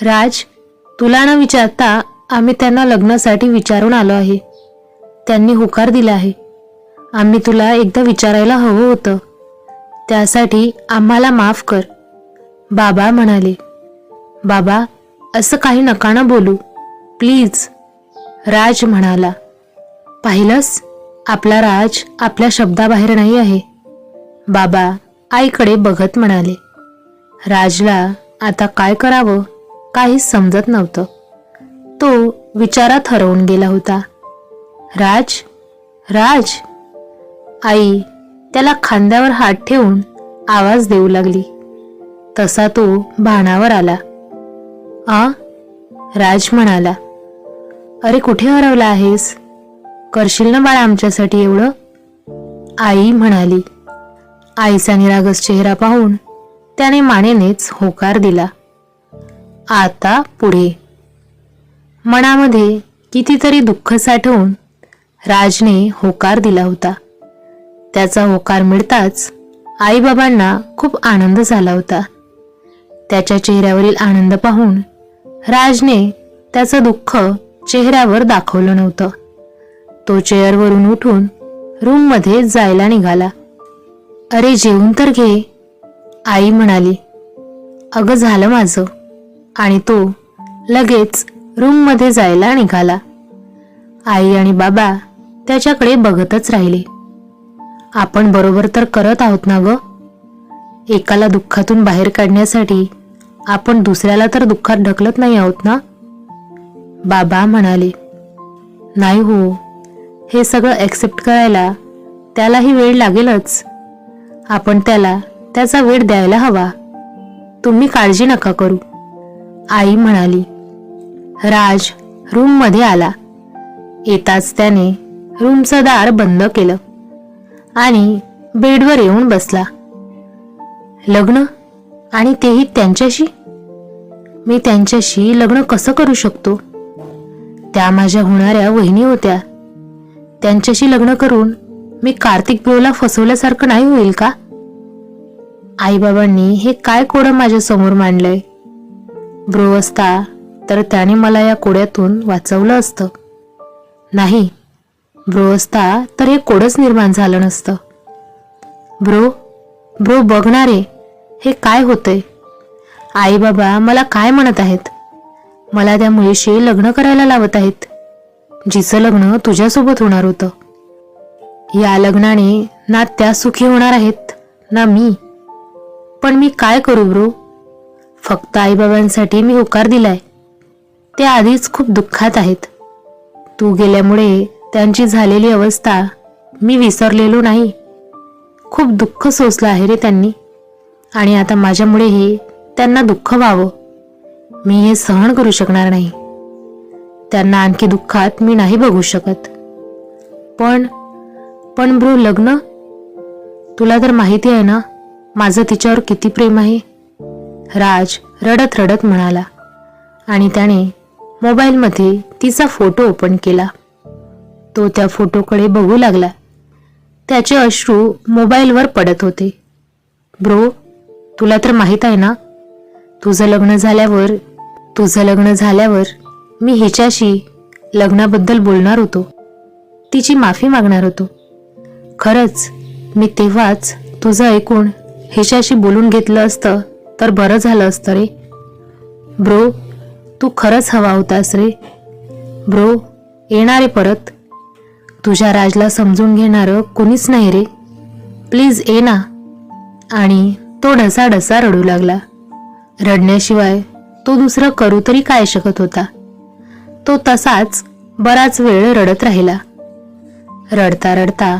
राज, तुला न विचारता आम्ही त्यांना लग्नासाठी विचारून आलो आहे. त्यांनी होकार दिला आहे. आम्ही तुला एकदा विचारायला हवं होतं. त्यासाठी आम्हाला माफ कर. बाबा म्हणाले. बाबा, असं काही नका ना बोलू, प्लीज. राज म्हणाला. पाहिलंस, आपला राज आपल्या शब्दाबाहेर नाही आहे. बाबा आईकडे बघत म्हणाले. राजला आता काय करावं काहीच समजत नव्हतं. तो विचारात हरवून गेला होता. राज, राज. आई त्याला खांद्यावर हात ठेवून आवाज देऊ लागली. तसा तो भानावर आला. राज म्हणाला. अरे, कुठे हरवला आहेस? करशील ना बाळा आमच्यासाठी एवढं? आई म्हणाली. आईचा निरागस चेहरा पाहून त्याने मानेनेच होकार दिला. आता पुढे. मनामध्ये कितीतरी दुःख साठवून राजने होकार दिला होता. त्याचा होकार मिळताच आईबाबांना खूप आनंद झाला होता. त्याच्या चेहऱ्यावरील आनंद पाहून राजने त्याचं दुःख चेहऱ्यावर दाखवलं नव्हतं. तो चेअरवरून उठून रूममध्ये जायला निघाला. अरे, जेवून तर घे, आई म्हणाली. अगं, झालं माझं. आणि तो लगेच रूममध्ये जायला निघाला. आई आणि बाबा त्याच्याकडे बघतच राहिले. आपण बरोबर तर करत आहोत ना ग? एकाला दुःखातून बाहेर काढण्यासाठी आपण दुसऱ्याला तर दुःखात ढकलत नाही आहोत ना? बाबा म्हणाले. नाही हो, हे सगळं ॲक्सेप्ट करायला त्यालाही वेळ लागेलच. आपण त्याला त्याचा वेळ द्यायला हवा. तुम्ही काळजी नका करू, आई म्हणाली. राज रूममध्ये आला. येताच त्याने रूमचं दार बंद केलं आणि बेडवर येऊन बसला. लग्न, आणि तेही त्यांच्याशी? मी त्यांच्याशी लग्न कसं करू शकतो? त्या माझ्या होणाऱ्या वहिनी होत्या. त्यांच्याशी लग्न करून मी कार्तिक ब्रोला फसवल्यासारखं नाही होईल का? आईबाबांनी हे काय कोडं माझ्या समोर मांडलंय? ब्रो असता तर त्याने मला या कोड्यातून वाचवलं असतं. नाही, ब्रो असता तर हे कोडच निर्माण झालं नसतं. ब्रो, ब्रो बघणारे, हे काय होतंय? आई बाबा मला काय म्हणत आहेत? मला त्या मुलीशी लग्न करायला लावत आहेत, जिचं लग्न तुझ्यासोबत होणार होतं. या लग्नाने ना त्या सुखी होणार आहेत ना मी. पण मी काय करू ब्रो? फक्त आईबाबांसाठी मी होकार दिलाय. ते आधीच खूप दुःखात आहेत. तू गेल्यामुळे त्यांची झालेली अवस्था मी विसरलेलो नाही. खूप दुःख सोसलं आहे रे त्यांनी. आणि आता माझ्यामुळेही त्यांना दुःख व्हावं, मी हे सहन करू शकणार नाही. त्यांना आणखी दुःखात मी नाही बघू शकत. पण ब्रो, लग्न? तुला तर माहिती आहे ना माझं तिच्यावर किती प्रेम आहे. राज रडत रडत म्हणाला. आणि त्याने मोबाईलमध्ये तिचा फोटो ओपन केला. तो त्या फोटोकडे बघू लागला. त्याचे अश्रू मोबाईलवर पडत होते. ब्रो, तुला तर माहित आहे ना, तुझं लग्न झाल्यावर मी हिच्याशी लग्नाबद्दल बोलणार होतो, तिची माफी मागणार होतो. खरंच मी तेव्हाच तुझं ऐकून हिच्याशी बोलून घेतलं असतं तर बरं झालं असतं रे. ब्रो, तू खरंच हवा होतास रे. ब्रो, येणारे परत. तुझ्या राजला समजून घेणारं कोणीच नाही रे. प्लीज ये ना. आणि तो ढसाढसा रडू लागला. रडण्याशिवाय तो दुसरं करू तरी काय शकत होता. तो तसाच बराच वेळ रडत राहिला. रडता रडता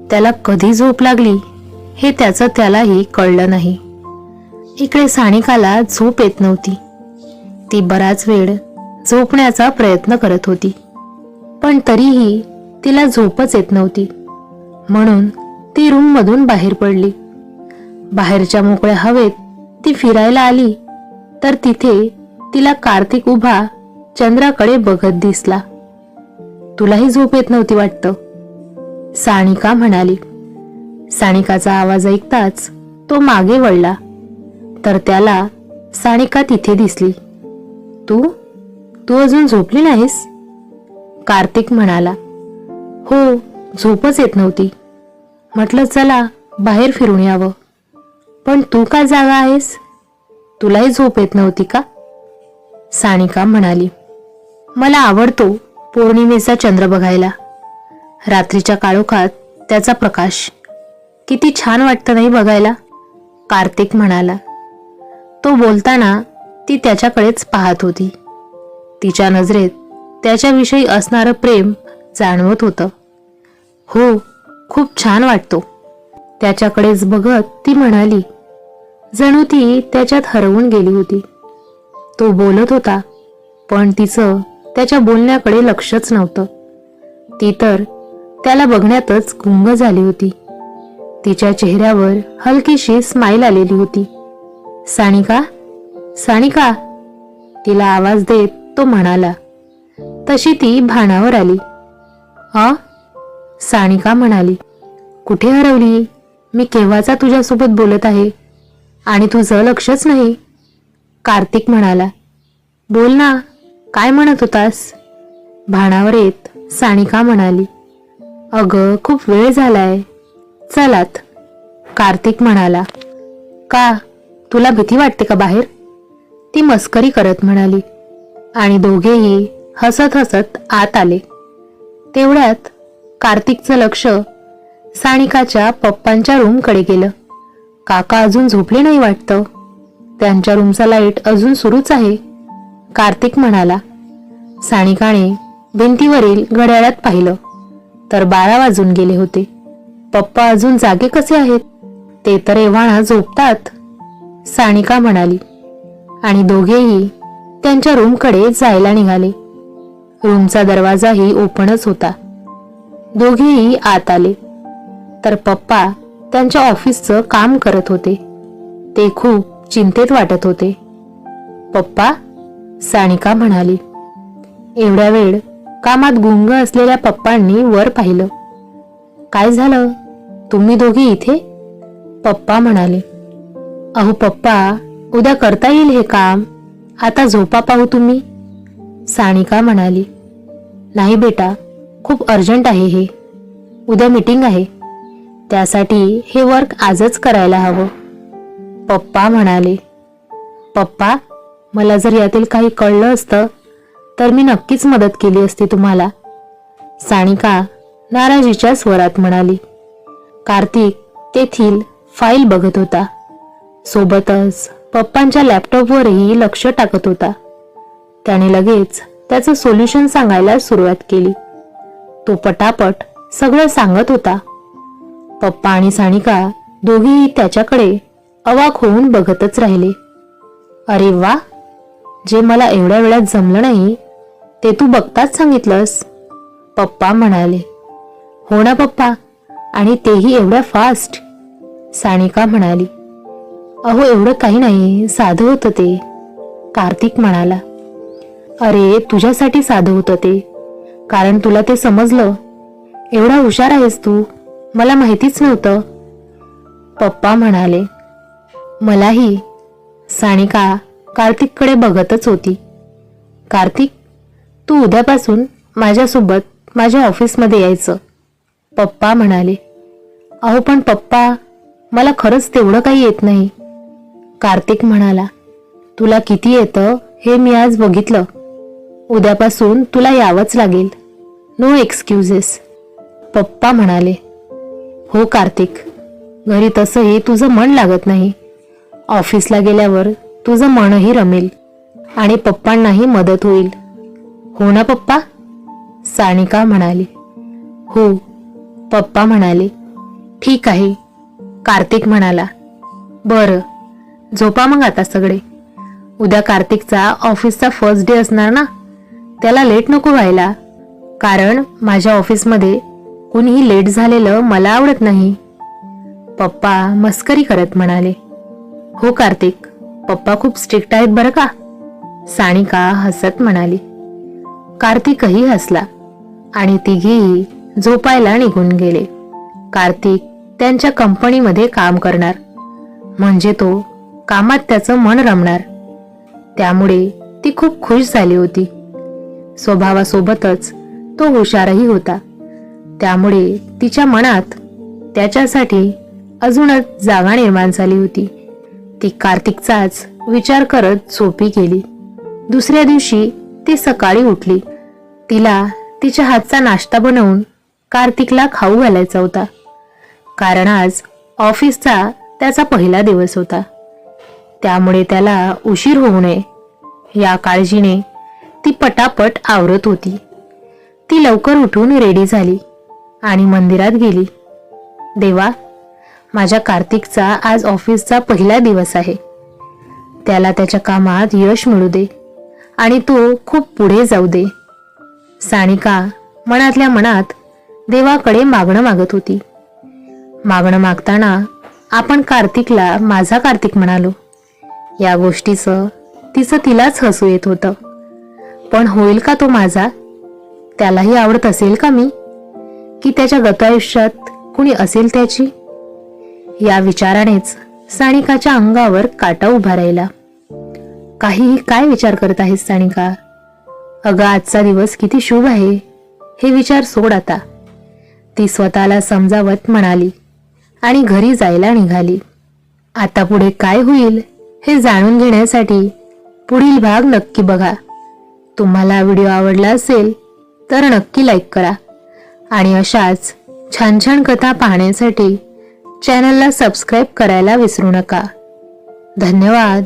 त्याला कधी झोप लागली हे त्याचं त्यालाही कळलं नाही. इकडे सानिकाला झोप येत नव्हती. ती बराच वेळ झोपण्याचा प्रयत्न करत होती, पण तरीही तिला झोपच येत नव्हती. म्हणून ती रूममधून बाहेर पडली. बाहेरच्या मोकळ्या हवेत ती फिरायला आली तर तिथे तिला कार्तिक उभा चंद्राकडे बघत दिसला. तुलाही झोप येत नव्हती वाटतं, सानिका म्हणाली. सानिकाचा आवाज ऐकताच तो मागे वळला तर त्याला सानिका तिथे दिसली. तू तू अजून झोपली नाहीस? कार्तिक म्हणाला. हो, झोपच येत नव्हती. म्हटलं चला बाहेर फिरून यावं. पण तू का जागा आहेस? तुलाही झोप येत नव्हती का? सानिका म्हणाली. मला आवडतो पौर्णिमेचा चंद्र बघायला. रात्रीच्या काळोखात त्याचा प्रकाश किती छान वाटतं नाही बघायला, कार्तिक म्हणाला. तो बोलताना ती त्याच्याकडेच पाहत होती. तिच्या नजरेत त्याच्याविषयी असणारं प्रेम जाणवत होतं. हो, खूप छान वाटतो, त्याच्याकडेच बघत ती म्हणाली. जणू ती त्याच्यात हरवून गेली होती. तो बोलत होता, पण तिचं त्याच्या बोलण्याकडे लक्षच नव्हतं. ती तर त्याला बघण्यातच गुंग झाली होती. तिच्या चेहऱ्यावर हलकीशी स्माईल आलेली होती. सानिका, सानिका, तिला आवाज देत तो म्हणाला. तशी ती भानावर आली. सानिका म्हणाली. कुठे हरवली? मी केव्हाचा तुझ्यासोबत बोलत आहे आणि तुझं लक्षच नाही. कार्तिक म्हणाला. बोल ना, काय म्हणत होतास? भानावर येत सानिका म्हणाली. अगं, खूप वेळ झालाय, चलात. कार्तिक म्हणाला. का, तुला भीती वाटते का बाहेर? ती मस्करी करत म्हणाली आणि दोघेही हसत हसत आत आले. तेवढ्यात कार्तिकचं लक्ष सानिकाच्या पप्पांच्या रूमकडे गेलं. काका अजून झोपले नाही वाटतं. त्यांच्या रूमचा लाईट अजून सुरूच आहे, कार्तिक म्हणाला. सानिकाने भिंतीवरील घड्याळात पाहिलं तर 12 वाजून गेले होते. पप्पा अजून जागे कसे आहेत? ते तर एव्हाना झोपतात, सानिका म्हणाली आणि दोघेही त्यांच्या रूमकडे जायला निघाले. रूमचा दरवाजाही ओपनच होता. दोघेही आत आले तर पप्पा त्यांच्या ऑफिसचं काम करत होते. ते खूप चिंतेत वाटत होते. पप्पा, सानिका म्हणाली. एवढ्या वेळ कामात गुंग असलेल्या पप्पांनी वर पाहिलं. काय झालं, तुम्ही दोघे इथे? पप्पा म्हणाले. अहो पप्पा, उद्या करता येईल हे काम, आता झोपा पाहू तुम्ही, सानिका म्हणाली. नाही बेटा, खूप अर्जंट आहे हे. उद्या मीटिंग आहे, त्यासाठी हे वर्क आजच करायला हवं, पप्पा म्हणाले. पप्पा, मला जर यातील काही कळलं असतं तर मी नक्कीच मदत केली असती तुम्हाला, सानिका नाराजीच्या स्वरात म्हणाली. कार्तिक तेथील फाईल बघत होता. सोबतच पप्पांच्या लॅपटॉपवरही लक्ष टाकत होता. त्याने लगेच त्याचं सोल्युशन सांगायला सुरुवात केली. तो पटापट सगळं सांगत होता. पप्पा आणि सानिका दोघेही त्याच्याकडे अवाक होऊन बघतच राहिले. अरे वा, जे मला एवढ्या वेळात जमलं नाही ते तू बघताच सांगितलंस, पप्पा म्हणाले. हो ना पप्पा, आणि तेही एवढ्या फास्ट, सानिका म्हणाली. अहो एवढं काही नाही, साधं होतं ते, कार्तिक म्हणाला. अरे तुझ्यासाठी साधं होतं ते, कारण तुला ते समजलं. एवढा हुशार आहेस तू, मला माहितीच नव्हतं, पप्पा म्हणाले. मलाही, सानिका कार्तिककडे बघतच होती. कार्तिक, तू उद्यापासून माझ्यासोबत माझ्या ऑफिसमध्ये यायचं, पप्पा म्हणाले. अहो पण पप्पा, मला खरंच तेवढं काही येत नाही, कार्तिक म्हणाला. तुला किती येतं हे मी आज बघितलं. उद्यापासून तुला यावंच लागेल, नो एक्सक्युजेस, पप्पा म्हणाले. हो कार्तिक, घरी तसंही तुझं मन लागत नाही. ऑफिसला गेल्यावर तुझं मनही रमेल आणि पप्पांनाही मदत होईल. हो ना पप्पा, सानिका म्हणाली. हो, पप्पा म्हणाले. ठीक आहे, कार्तिक म्हणाला. बरं, झोपा मग आता सगळे. उद्या कार्तिकचा ऑफिसचा फर्स्ट डे असणार ना, त्याला लेट नको व्हायला, कारण माझ्या ऑफिसमध्ये कुणीही लेट झालेलं मला आवडत नाही, पप्पा मस्करी करत म्हणाले. हो कार्तिक, पप्पा खूप स्ट्रिक्ट आहेत बरं का, सानिका हसत म्हणाली. कार्तिकही हसला आणि तिघेही झोपायला निघून गेले. कार्तिक त्यांच्या कंपनीमध्ये काम करणार, म्हणजे तो कामात त्याचं मन रमणार. त्यामुळे ती खूप खुश झाली होती. स्वभावासोबतच तो हुशारही होता. त्यामुळे तिच्या मनात त्याच्यासाठी अजूनच जागा निर्माण झाली होती. ती कार्तिकचाच विचार करत झोपी गेली. दुसऱ्या दिवशी ती सकाळी उठली. तिला तिच्या हातचा नाश्ता बनवून कार्तिकला खाऊ घालायचा होता, कारण आज ऑफिसचा त्याचा पहिला दिवस होता. त्यामुळे त्याला उशीर होऊ नये या काळजीने ती पटापट आवरत होती. ती लवकर उठून रेडी झाली आणि मंदिरात गेली. देवा, माझ्या कार्तिकचा आज ऑफिसचा पहिला दिवस आहे. त्याला त्याच्या कामात यश मिळू दे आणि तो खूप पुढे जाऊ दे. सानिका मनातल्या मनात देवाकडे मागणं मागत होती. मागणं मागताना आपण कार्तिकला माझा कार्तिक म्हणालो. या गोष्टीचं तिचं तिलाच हसू येत होतं. पण होईल का तो माझा? त्यालाही आवडत असेल का मी? की त्याच्या गतायुष्यात कुणी असेल त्याची? या विचारानेच सानिकाच्या अंगावर काटा उभा राहिला. काही काय विचार करत आहेस सानिका? अगं, आजचा दिवस किती शुभ आहे हे विचार सोड आता, ती स्वतःला समजावत म्हणाली आणि घरी जायला निघाली. आता पुढे काय होईल हे जाणून घेण्यासाठी पुढील भाग नक्की बघा. तुम्हाला व्हिडिओ आवडला असेल तर नक्की लाईक करा आणि अशाच छान छान कथा पाहण्यासाठी चॅनलला सबस्क्राईब करायला विसरू नका. धन्यवाद.